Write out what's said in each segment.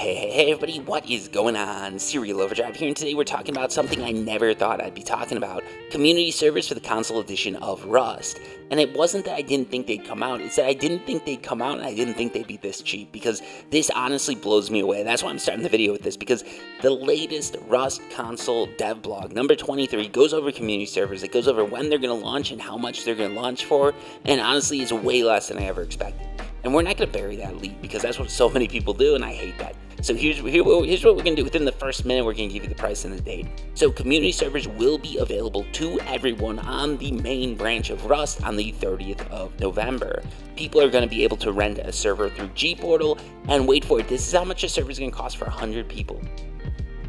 Hey, everybody, what is going on? Serial Overdrive here, and today we're talking about something I never thought I'd be talking about. Community servers for the console edition of Rust. And it wasn't that I didn't think they'd come out, it's that I didn't think they'd come out and I didn't think they'd be this cheap, because this honestly blows me away. That's why I'm starting the video with this, because the latest Rust console dev blog, number 23, goes over community servers. It goes over when they're going to launch and how much they're going to launch for, and honestly, it's way less than I ever expected. And we're not going to bury that lead, because that's what so many people do, and I hate that. So here's what we're going to do. Within the first minute, we're going to give you the price and the date. So community servers will be available to everyone on the main branch of Rust on the 30th of November. People are going to be able to rent a server through G-Portal, and wait for it, this is how much a server is going to cost for 100 people.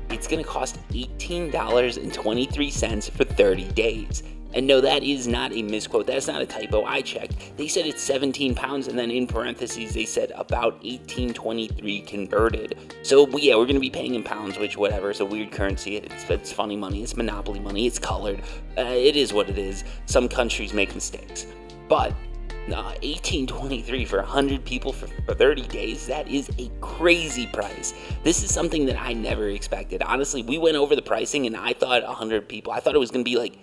It's going to cost $18.23 for 30 days. And no, that is not a misquote. That's not a typo. I checked. They said it's 17 pounds, and then in parentheses, they said about 18.23 converted. So, yeah, we're going to be paying in pounds, which, whatever. It's a weird currency. It's funny money. It's monopoly money. It's colored. It is what it is. Some countries make mistakes. But 18.23 for 100 people for 30 days, that is a crazy price. This is something that I never expected. Honestly, we went over the pricing, and I thought 100 people, I thought it was going to be like,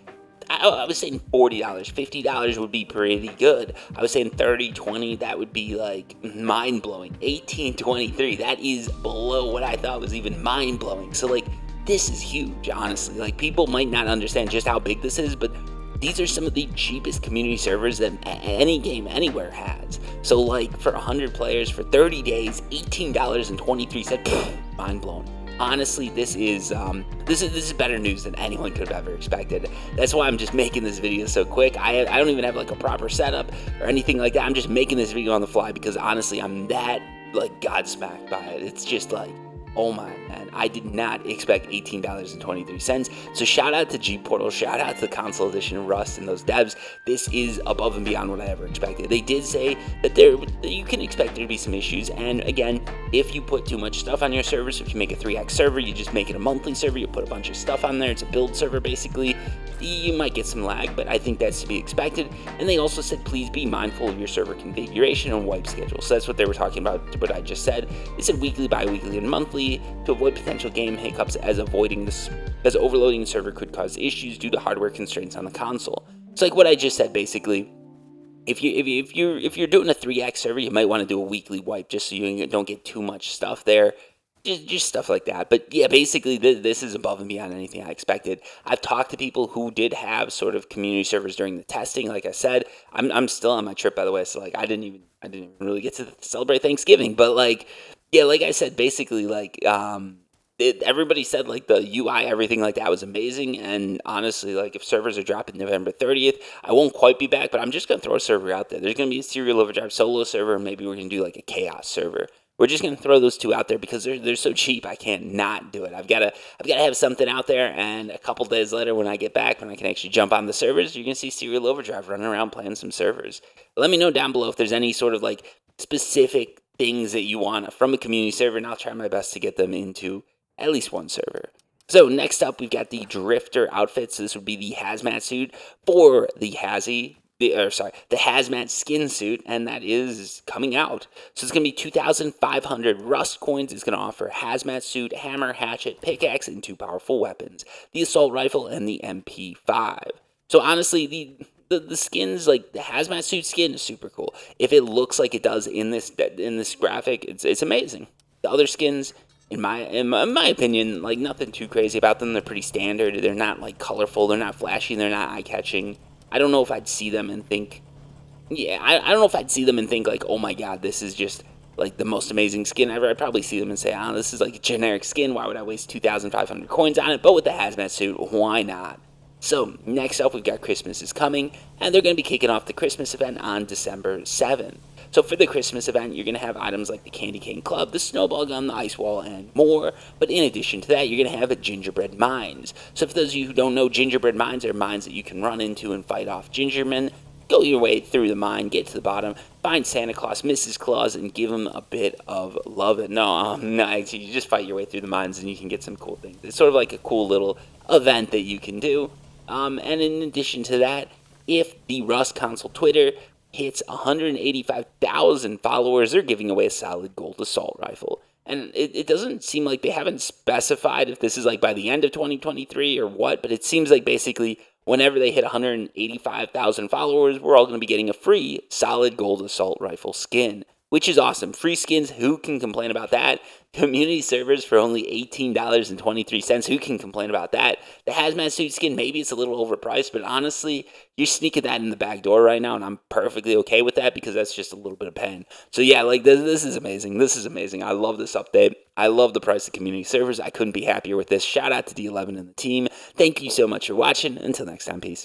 I was saying $40, $50 would be pretty good. I was saying 30, 20, that would be like mind-blowing. 18.23, that is below what I thought was even mind-blowing. So like, this is huge, honestly. Like, people might not understand just how big this is, but these are some of the cheapest community servers that any game anywhere has. So like, for 100 players for 30 days, $18.23, mind-blowing. Honestly, this is better news than anyone could have ever expected. That's why I'm just making this video so quick. I don't even have like a proper setup or anything like that. I'm just making this video on the fly because honestly, I'm that like godsmacked by it. It's just like, oh my man, I did not expect $18.23. So shout out to G-Portal, shout out to the console edition of Rust and those devs. This is above and beyond what I ever expected. They did say that you can expect there to be some issues, and again, if you put too much stuff on your servers, if you make a 3x server, you just make it a monthly server, you put a bunch of stuff on there, it's a build server basically, you might get some lag, but I think that's to be expected. And they also said please be mindful of your server configuration and wipe schedule. So that's what they were talking about, what I just said. They said weekly, bi-weekly, and monthly to avoid potential game hiccups, as overloading the server could cause issues due to hardware constraints on the console. It's like what I just said basically. If you're doing a 3x server, you might want to do a weekly wipe just so you don't get too much stuff there. Just stuff like that. But yeah, basically this is above and beyond anything I expected. I've talked to people who did have sort of community servers during the testing. Like I said, I'm still on my trip, by the way, so like I didn't even really get to celebrate Thanksgiving. But like, yeah, like I said, basically like everybody said like the UI, everything like that was amazing. And honestly, like if servers are dropping November 30th, I won't quite be back, but I'm just gonna throw a server out there. There's gonna be a Serial Overdrive solo server, and maybe we're gonna do like a Chaos server. We're just gonna throw those two out there because they're so cheap. I can't not do it. I've gotta have something out there. And a couple days later, when I get back, when I can actually jump on the servers, you're gonna see Serial Overdrive running around playing some servers. Let me know down below if there's any sort of like specific things that you want from a community server, and I'll try my best to get them into at least one server. So next up, we've got the Drifter outfits. So this would be the hazmat suit for the the hazmat skin suit, and that is coming out. So it's going to be 2,500 Rust coins. It's going to offer hazmat suit, hammer, hatchet, pickaxe, and 2 powerful weapons, the assault rifle and the MP5. So honestly, the skins, like the hazmat suit skin, is super cool. If it looks like it does in this graphic, it's amazing. The other skins, in my opinion, like nothing too crazy about them. They're pretty standard. They're not like colorful. They're not flashy. They're not eye-catching. I don't know if I'd see them and think, I don't know if I'd see them and think like, oh my god, this is just like the most amazing skin ever. I'd probably see them and say, oh, this is like a generic skin. Why would I waste 2,500 coins on it? But with the hazmat suit, why not? So next up, we've got Christmas is coming, and they're going to be kicking off the Christmas event on December 7th. So for the Christmas event, you're going to have items like the Candy Cane Club, the Snowball Gun, the Ice Wall, and more. But in addition to that, you're going to have gingerbread mines. So for those of you who don't know, gingerbread mines are mines that you can run into and fight off gingermen. Go your way through the mine, get to the bottom, find Santa Claus, Mrs. Claus, and give them a bit of love. No, actually, you just fight your way through the mines and you can get some cool things. It's sort of like a cool little event that you can do. And in addition to that, if the Rust console Twitter hits 185,000 followers, they're giving away a solid gold assault rifle. And it doesn't seem like they haven't specified if this is like by the end of 2023 or what, but it seems like basically whenever they hit 185,000 followers, we're all going to be getting a free solid gold assault rifle skin, which is awesome. Free skins, who can complain about that? Community servers for only $18.23. Who can complain about that? The hazmat suit skin, maybe it's a little overpriced, but honestly, you're sneaking that in the back door right now, and I'm perfectly okay with that because that's just a little bit of pain. So yeah, like this is amazing. This is amazing. I love this update. I love the price of community servers. I couldn't be happier with this. Shout out to D11 and the team. Thank you so much for watching. Until next time, peace.